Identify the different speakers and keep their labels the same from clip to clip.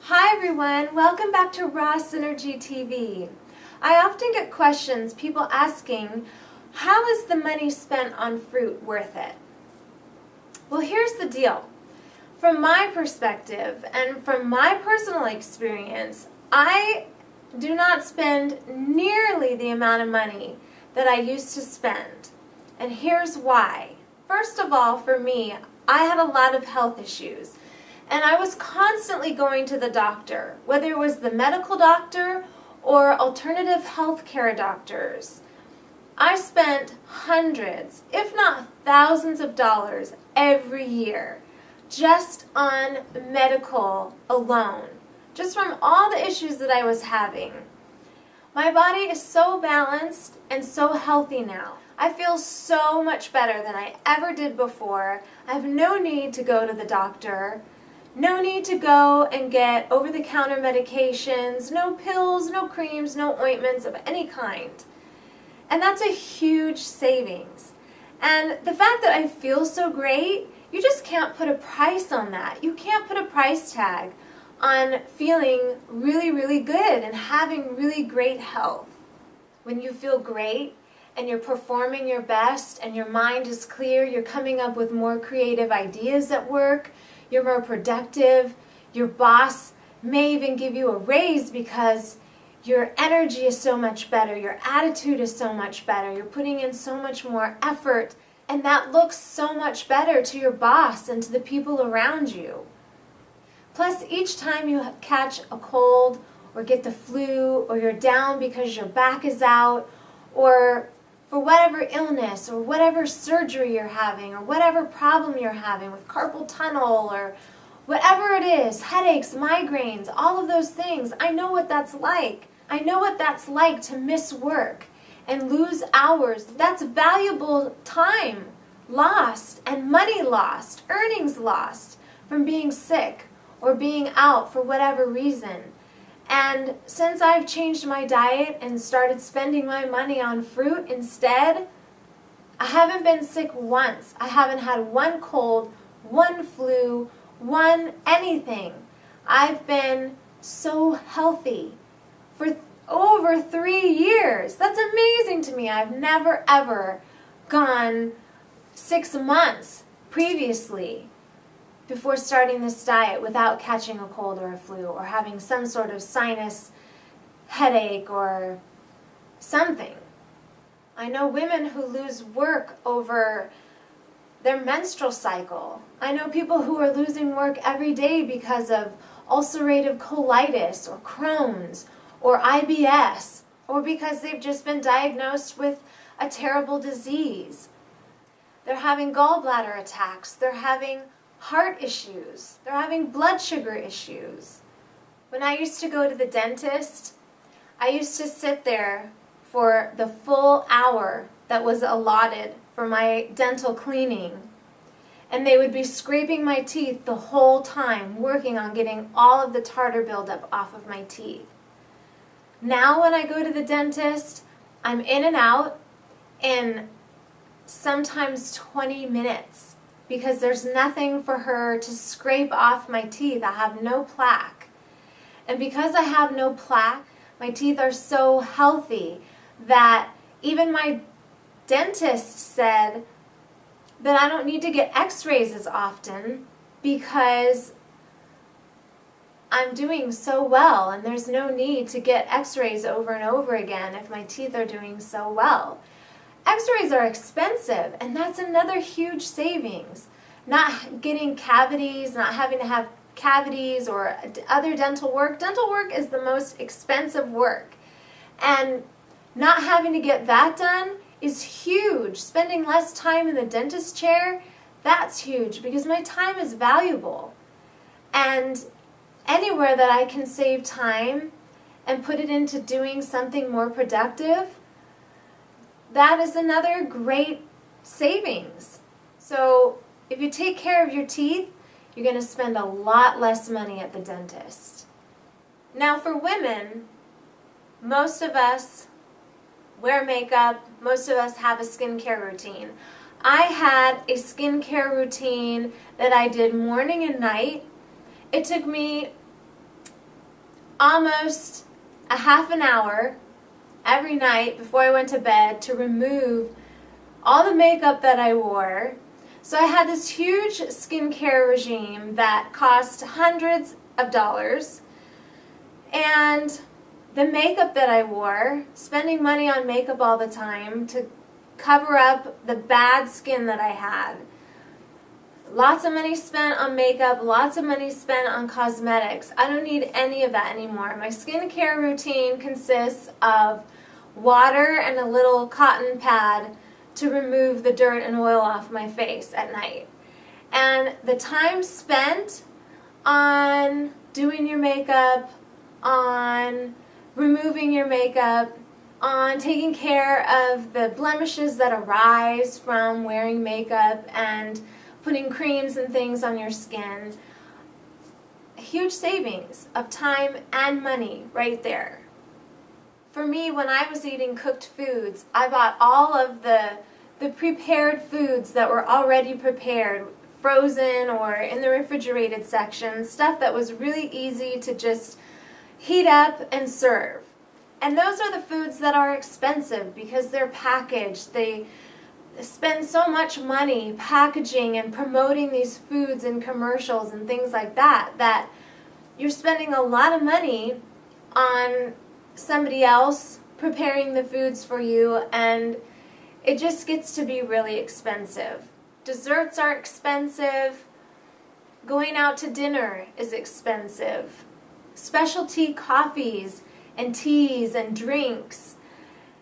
Speaker 1: Hi everyone, welcome back to rawsynergytv. I often get questions, people asking, how is the money spent on fruit worth it? Well, here's the deal. From my perspective and from my personal experience, I do not spend nearly the amount of money that I used to spend. And here's why. First of all, for me, I had a lot of health issues. And I was constantly going to the doctor, whether it was the medical doctor or alternative health care doctors. I spent hundreds, if not thousands of dollars every year just on medical alone, just from all the issues that I was having. My body is so balanced and so healthy now. I feel so much better than I ever did before. I have no need to go to the doctor. No need to go and get over-the-counter medications, no pills, no creams, no ointments of any kind. And that's a huge savings. And the fact that I feel so great, you just can't put a price on that. You can't put a price tag on feeling really, really good and having really great health. When you feel great and you're performing your best and your mind is clear, you're coming up with more creative ideas at work, you're more productive, your boss may even give you a raise because your energy is so much better, your attitude is so much better, you're putting in so much more effort, and that looks so much better to your boss and to the people around you. Plus, each time you catch a cold or get the flu or you're down because your back is out or for whatever illness or whatever surgery you're having or whatever problem you're having with carpal tunnel or whatever it is, headaches, migraines, all of those things, I know what that's like. I know what that's like to miss work and lose hours. That's valuable time lost and money lost, earnings lost from being sick or being out for whatever reason. And since I've changed my diet and started spending my money on fruit instead, I haven't been sick once. I haven't had one cold, one flu, one anything. I've been so healthy for over 3 years. That's amazing to me. I've never ever gone 6 months previously before starting this diet without catching a cold or a flu or having some sort of sinus headache or something. I know women who lose work over their menstrual cycle. I know people who are losing work every day because of ulcerative colitis or Crohn's or IBS or because they've just been diagnosed with a terrible disease. They're having gallbladder attacks. They're having heart issues. They're having blood sugar issues. When I used to go to the dentist, I used to sit there for the full hour that was allotted for my dental cleaning. And they would be scraping my teeth the whole time, working on getting all of the tartar buildup off of my teeth. Now when I go to the dentist, I'm in and out in sometimes 20 minutes. Because there's nothing for her to scrape off my teeth. I have no plaque. And because I have no plaque, my teeth are so healthy that even my dentist said that I don't need to get x-rays as often because I'm doing so well and there's no need to get x-rays over and over again if my teeth are doing so well. X-rays are expensive, and that's another huge savings. Not getting cavities, not having to have cavities or other dental work. Dental work is the most expensive work. And not having to get that done is huge. Spending less time in the dentist chair, that's huge because my time is valuable. And anywhere that I can save time and put it into doing something more productive, that is another great savings. So if you take care of your teeth, you're going to spend a lot less money at the dentist. Now for women, most of us wear makeup, most of us have a skincare routine. I had a skincare routine that I did morning and night. It took me almost a half an hour every night before I went to bed to remove all the makeup that I wore. So I had this huge skincare regime that cost hundreds of dollars. And the makeup that I wore, spending money on makeup all the time to cover up the bad skin that I had. Lots of money spent on makeup, lots of money spent on cosmetics. I don't need any of that anymore. My skincare routine consists of water and a little cotton pad to remove the dirt and oil off my face at night. And the time spent on doing your makeup, on removing your makeup, on taking care of the blemishes that arise from wearing makeup and putting creams and things on your skin. Huge savings of time and money right there. For me, when I was eating cooked foods, I bought all of the prepared foods that were already prepared, frozen or in the refrigerated section, stuff that was really easy to just heat up and serve. And those are the foods that are expensive because they're packaged. They spend so much money packaging and promoting these foods in commercials and things like that, that you're spending a lot of money on somebody else preparing the foods for you, and it just gets to be really expensive. Desserts are expensive. Going out to dinner is expensive. Specialty coffees and teas and drinks.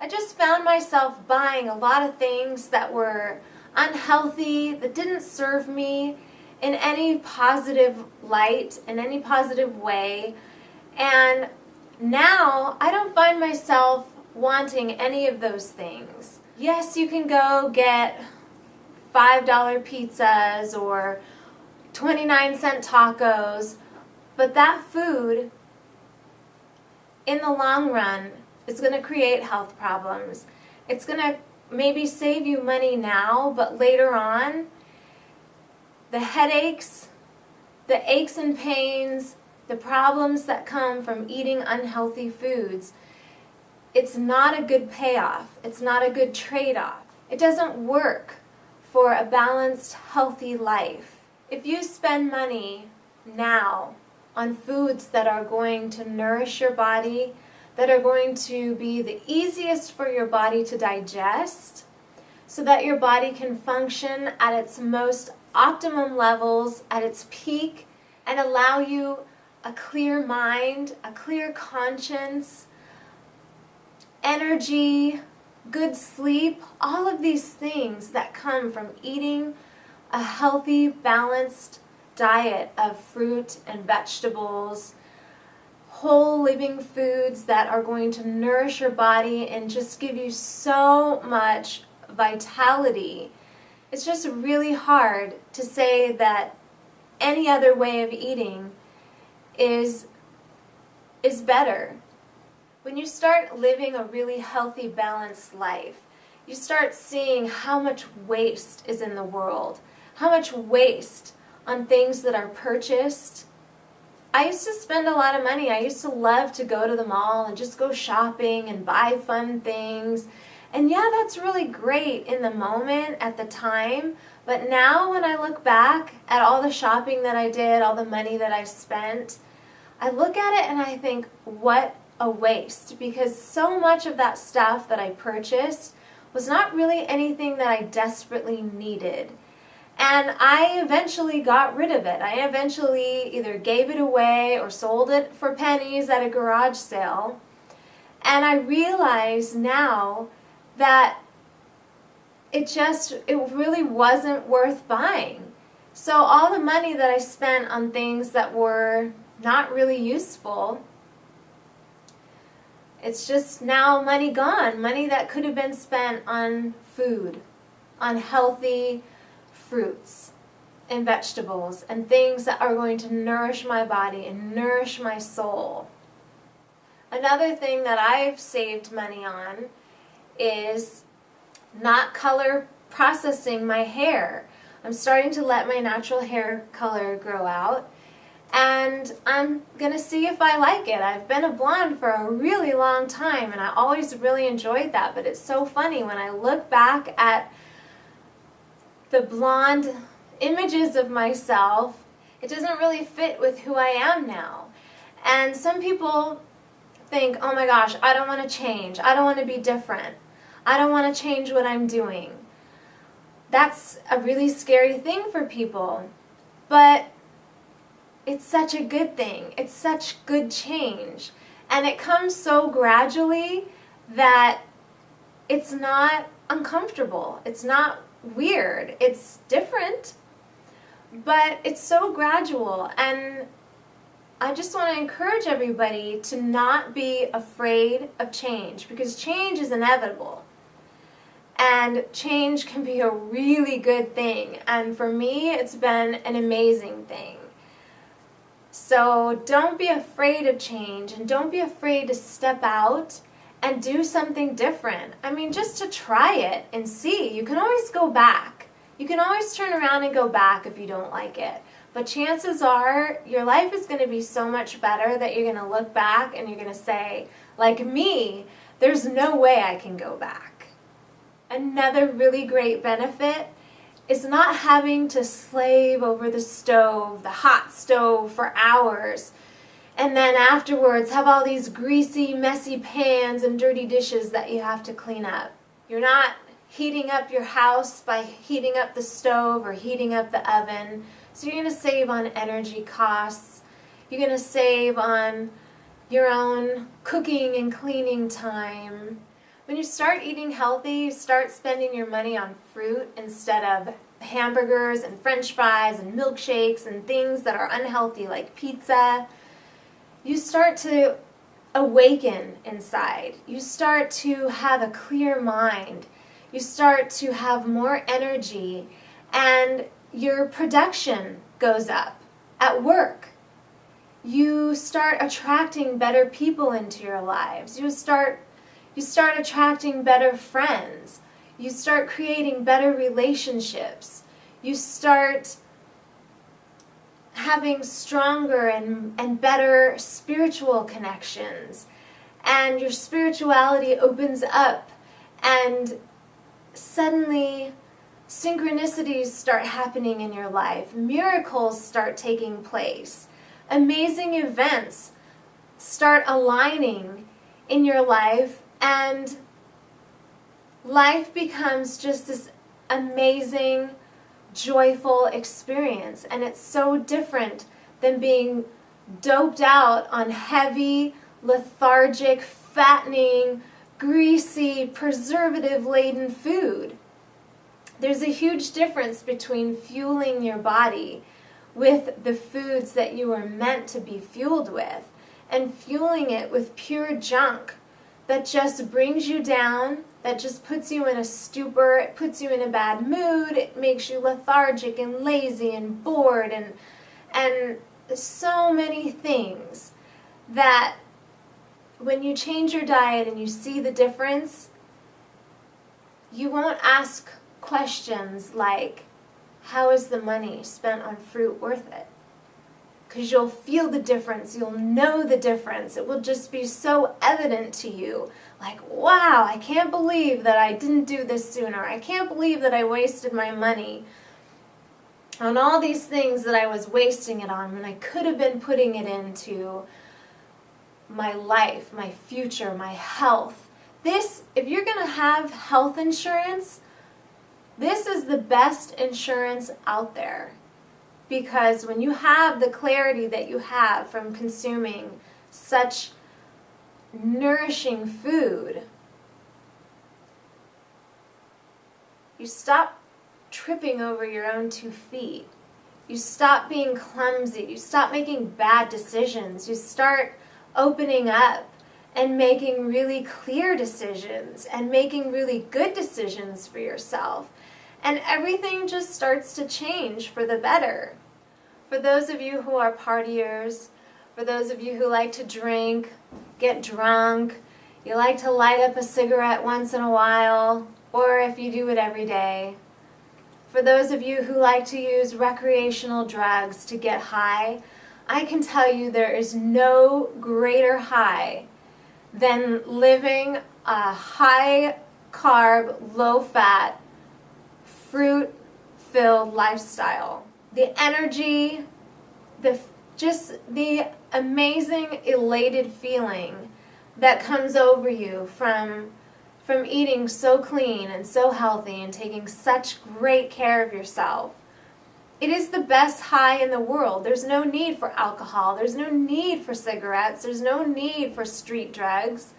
Speaker 1: I just found myself buying a lot of things that were unhealthy, that didn't serve me in any positive light, in any positive way. And now I don't find myself wanting any of those things. Yes, you can go get $5 pizzas or 29-cent tacos, but that food in the long run is going to create health problems. It's going to maybe save you money now, but later on, the headaches, the aches and pains, the problems that come from eating unhealthy foods, it's not a good payoff. It's not a good trade-off. It doesn't work for a balanced, healthy life. If you spend money now on foods that are going to nourish your body, that are going to be the easiest for your body to digest, so that your body can function at its most optimum levels, at its peak, and allow you a clear mind, a clear conscience, energy, good sleep, all of these things that come from eating a healthy, balanced diet of fruit and vegetables, whole living foods that are going to nourish your body and just give you so much vitality. It's just really hard to say that any other way of eating is better. When you start living a really healthy, balanced life, you start seeing how much waste is in the world, how much waste on things that are purchased. I used to spend a lot of money. I used to love to go to the mall and just go shopping and buy fun things. And yeah, that's really great in the moment, at the time. But now when I look back at all the shopping that I did, all the money that I spent, I look at it and I think, what a waste. Because so much of that stuff that I purchased was not really anything that I desperately needed. And I eventually got rid of it. I eventually either gave it away or sold it for pennies at a garage sale. And I realize now that it really wasn't worth buying. So all the money that I spent on things that were not really useful, it's just now money gone. Money that could have been spent on food, on healthy fruits and vegetables and things that are going to nourish my body and nourish my soul. Another thing that I've saved money on is not color processing my hair. I'm starting to let my natural hair color grow out, and I'm gonna see if I like it. I've been a blonde for a really long time, and I always really enjoyed that, but it's so funny when I look back at the blonde images of myself, it doesn't really fit with who I am now. And some people think, oh my gosh, I don't want to change. I don't want to be different. I don't want to change what I'm doing. That's a really scary thing for people. But it's such a good thing. It's such good change. And it comes so gradually that it's not uncomfortable. It's not weird. It's different. But it's so gradual. And I just want to encourage everybody to not be afraid of change, because change is inevitable. And change can be a really good thing. And for me, it's been an amazing thing. So don't be afraid of change, and don't be afraid to step out and do something different. I mean, just to try it and see. You can always go back. You can always turn around and go back if you don't like it. But chances are your life is going to be so much better that you're going to look back and you're going to say, like me, there's no way I can go back. Another really great benefit is not having to slave over the stove, the hot stove, for hours, and then afterwards have all these greasy, messy pans and dirty dishes that you have to clean up. You're not heating up your house by heating up the stove or heating up the oven. So you're going to save on energy costs. You're going to save on your own cooking and cleaning time. When you start eating healthy, you start spending your money on fruit instead of hamburgers and french fries and milkshakes and things that are unhealthy like pizza. You start to awaken inside. You start to have a clear mind. You start to have more energy, and your production goes up at work. You start attracting better people into your lives. You start attracting better friends. You start creating better relationships. You start having stronger and better spiritual connections. And your spirituality opens up, and suddenly synchronicities start happening in your life. Miracles start taking place. Amazing events start aligning in your life, and life becomes just this amazing, joyful experience. And it's so different than being doped out on heavy, lethargic, fattening, greasy, preservative-laden food. There's a huge difference between fueling your body with the foods that you are meant to be fueled with, and fueling it with pure junk that just brings you down, that just puts you in a stupor, it puts you in a bad mood, it makes you lethargic and lazy and bored and so many things that when you change your diet and you see the difference, you won't ask questions like, how is the money spent on fruit worth it? Because you'll feel the difference, you'll know the difference. It will just be so evident to you. Like, wow, I can't believe that I didn't do this sooner. I can't believe that I wasted my money on all these things that I was wasting it on when I could have been putting it into my life, my future, my health. This, if you're going to have health insurance, this is the best insurance out there. Because when you have the clarity that you have from consuming such nourishing food, you stop tripping over your own 2 feet. You stop being clumsy. You stop making bad decisions. You start opening up and making really clear decisions and making really good decisions for yourself. And everything just starts to change for the better. For those of you who are partiers, for those of you who like to drink, get drunk, you like to light up a cigarette once in a while, or if you do it every day. For those of you who like to use recreational drugs to get high, I can tell you there is no greater high than living a high carb, low fat, fruit filled lifestyle. The energy, just the amazing elated feeling that comes over you from eating so clean and so healthy and taking such great care of yourself. It is the best high in the world. There's no need for alcohol. There's no need for cigarettes. There's no need for street drugs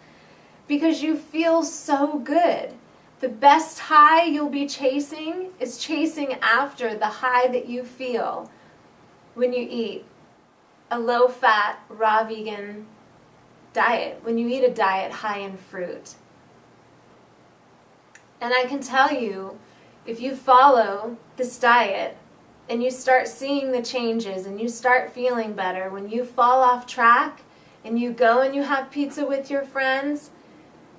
Speaker 1: because you feel so good. The best high you'll be chasing is chasing after the high that you feel when you eat a low-fat, raw vegan diet, when you eat a diet high in fruit. And I can tell you, if you follow this diet and you start seeing the changes and you start feeling better, when you fall off track and you go and you have pizza with your friends,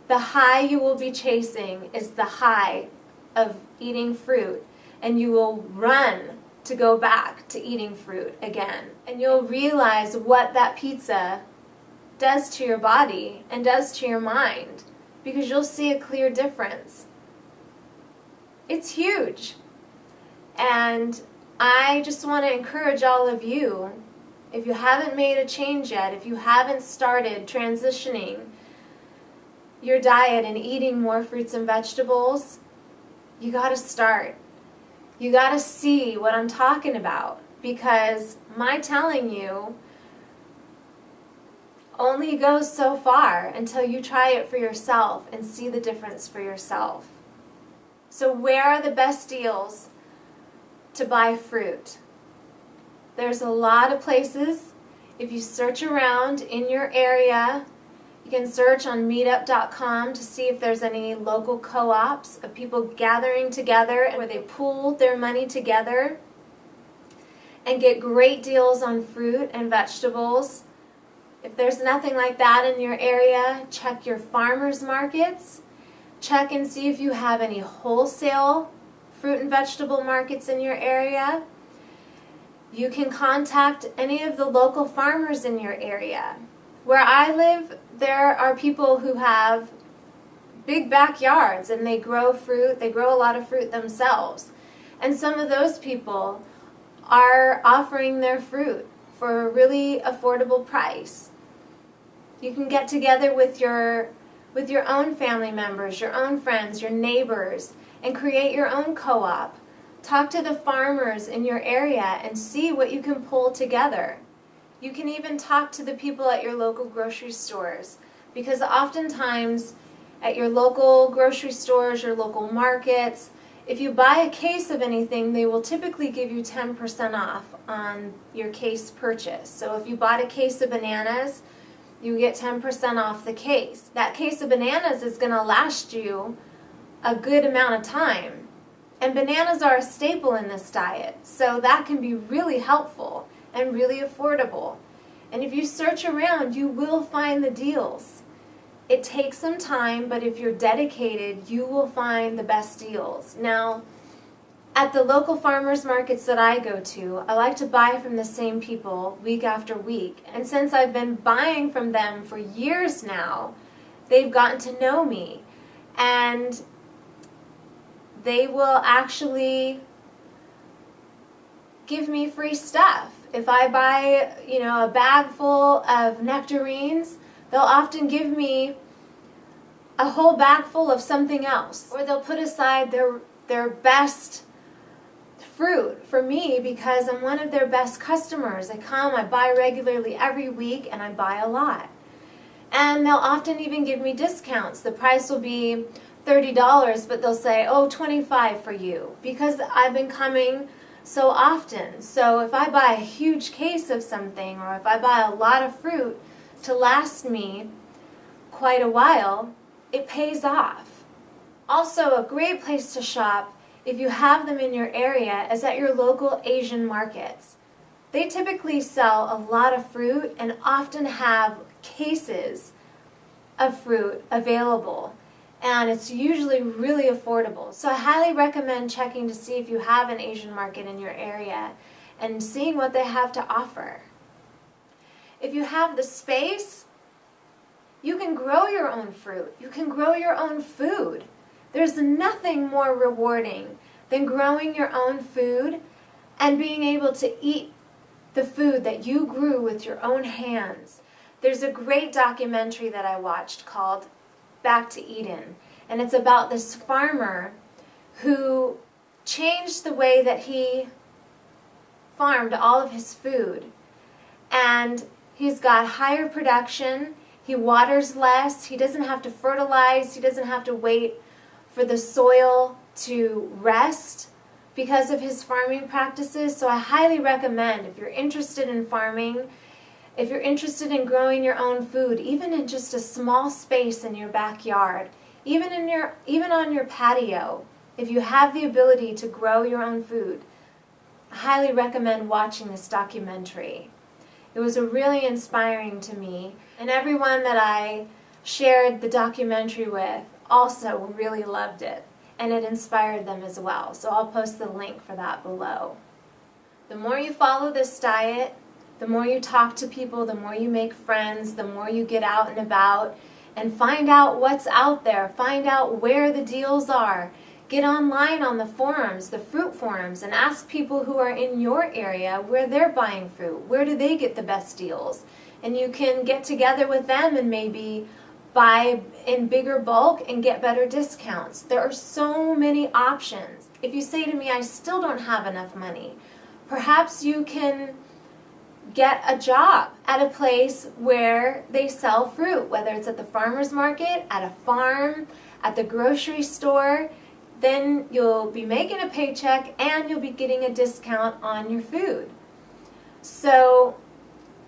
Speaker 1: the high you will be chasing is the high of eating fruit, and you will run to go back to eating fruit again. And you'll realize what that pizza does to your body and does to your mind, because you'll see a clear difference. It's huge. And I just want to encourage all of you, if you haven't made a change yet, if you haven't started transitioning your diet and eating more fruits and vegetables, you got to start. You got to see what I'm talking about, because my telling you only goes so far until you try it for yourself and see the difference for yourself. So where are the best deals to buy fruit? There's a lot of places. If you search around in your area, you can search on meetup.com to see if there's any local co-ops of people gathering together where they pool their money together and get great deals on fruit and vegetables. If there's nothing like that in your area, check your farmers markets. Check and see if you have any wholesale fruit and vegetable markets in your area. You can contact any of the local farmers in your area. Where I live, there are people who have big backyards and they grow fruit. They grow a lot of fruit themselves. And some of those people are offering their fruit for a really affordable price. You can get together with your own family members, your own friends, your neighbors, and create your own co-op. Talk to the farmers in your area and see what you can pull together. You can even talk to the people at your local grocery stores, because oftentimes at your local grocery stores, your local markets, if you buy a case of anything, they will typically give you 10% off on your case purchase. So if you bought a case of bananas, you get 10% off the case. That case of bananas is going to last you a good amount of time. And bananas are a staple in this diet, so that can be really helpful and really affordable. And if you search around, you will find the deals. It takes some time, but if you're dedicated, you will find the best deals. Now, at the local farmers markets that I go to, I like to buy from the same people week after week. And since I've been buying from them for years now, they've gotten to know me. And they will actually give me free stuff. If I buy, a bag full of nectarines, they'll often give me a whole bag full of something else. Or they'll put aside their best fruit for me because I'm one of their best customers. I come, I buy regularly every week, and I buy a lot. And they'll often even give me discounts. The price will be $30, but they'll say, $25 for you, because I've been coming so often. So if I buy a huge case of something, or if I buy a lot of fruit to last me quite a while, it pays off. Also, a great place to shop, if you have them in your area, is at your local Asian markets. They typically sell a lot of fruit and often have cases of fruit available. And it's usually really affordable. So I highly recommend checking to see if you have an Asian market in your area and seeing what they have to offer. If you have the space, you can grow your own fruit. You can grow your own food. There's nothing more rewarding than growing your own food and being able to eat the food that you grew with your own hands. There's a great documentary that I watched called Back to Eden, and it's about this farmer who changed the way that he farmed all of his food. And he's got higher production, he waters less, he doesn't have to fertilize, he doesn't have to wait for the soil to rest because of his farming practices. So I highly recommend, if you're interested in farming, if you're interested in growing your own food, even in just a small space in your backyard, even on your patio, if you have the ability to grow your own food, I highly recommend watching this documentary. It was really inspiring to me, and everyone that I shared the documentary with also really loved it, and it inspired them as well. So I'll post the link for that below. The more you follow this diet, the more you talk to people, the more you make friends, the more you get out and about and find out what's out there, find out where the deals are. Get online on the forums, the fruit forums, and ask people who are in your area where they're buying fruit. Where do they get the best deals? And you can get together with them and maybe buy in bigger bulk and get better discounts. There are so many options. If you say to me, I still don't have enough money, perhaps you can get a job at a place where they sell fruit, whether it's at the farmer's market, at a farm, at the grocery store. Then you'll be making a paycheck and you'll be getting a discount on your food. So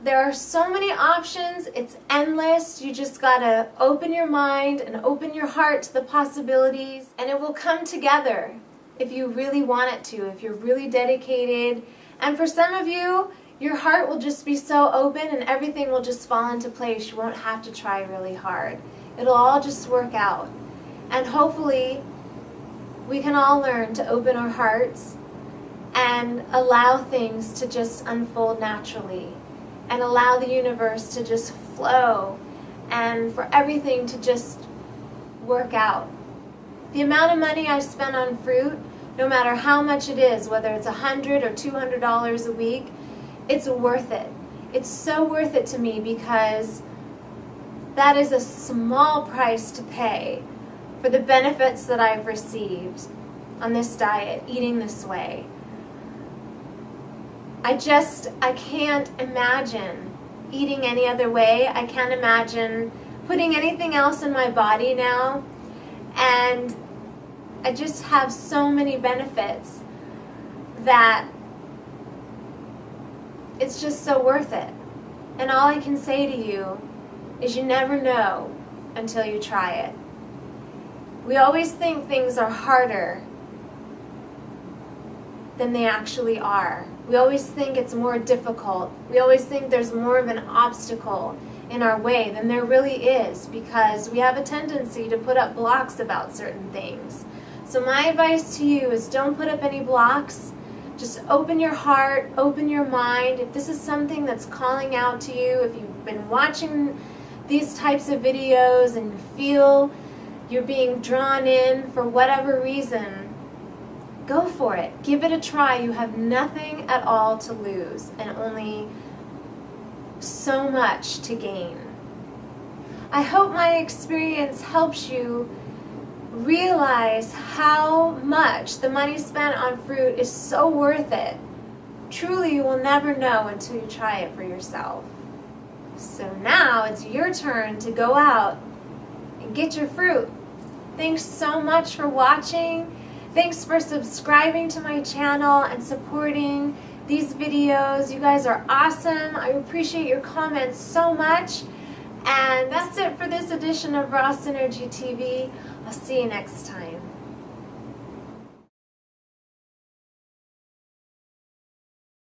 Speaker 1: there are so many options. It's endless. You just gotta open your mind and open your heart to the possibilities, and it will come together if you really want it to, if you're really dedicated. And for some of you, your heart will just be so open and everything will just fall into place. You won't have to try really hard. It'll all just work out. And hopefully, we can all learn to open our hearts and allow things to just unfold naturally and allow the universe to just flow and for everything to just work out. The amount of money I spend on fruit, no matter how much it is, whether it's $100 or $200 a week, it's worth it. It's so worth it to me because that is a small price to pay for the benefits that I've received on this diet, eating this way. I can't imagine eating any other way. I can't imagine putting anything else in my body now. And I just have so many benefits that it's just so worth it. And all I can say to you is you never know until you try it. We always think things are harder than they actually are. We always think it's more difficult. We always think there's more of an obstacle in our way than there really is, because we have a tendency to put up blocks about certain things. So my advice to you is don't put up any blocks. Just open your heart, open your mind. If this is something that's calling out to you, if you've been watching these types of videos and you feel you're being drawn in for whatever reason, go for it. Give it a try. You have nothing at all to lose and only so much to gain. I hope my experience helps you realize how much the money spent on fruit is so worth it. Truly, you will never know until you try it for yourself. So now it's your turn to go out and get your fruit. Thanks so much for watching. Thanks for subscribing to my channel and supporting these videos. You guys are awesome. I appreciate your comments so much. And that's it for this edition of Raw Synergy TV. I'll see you next time.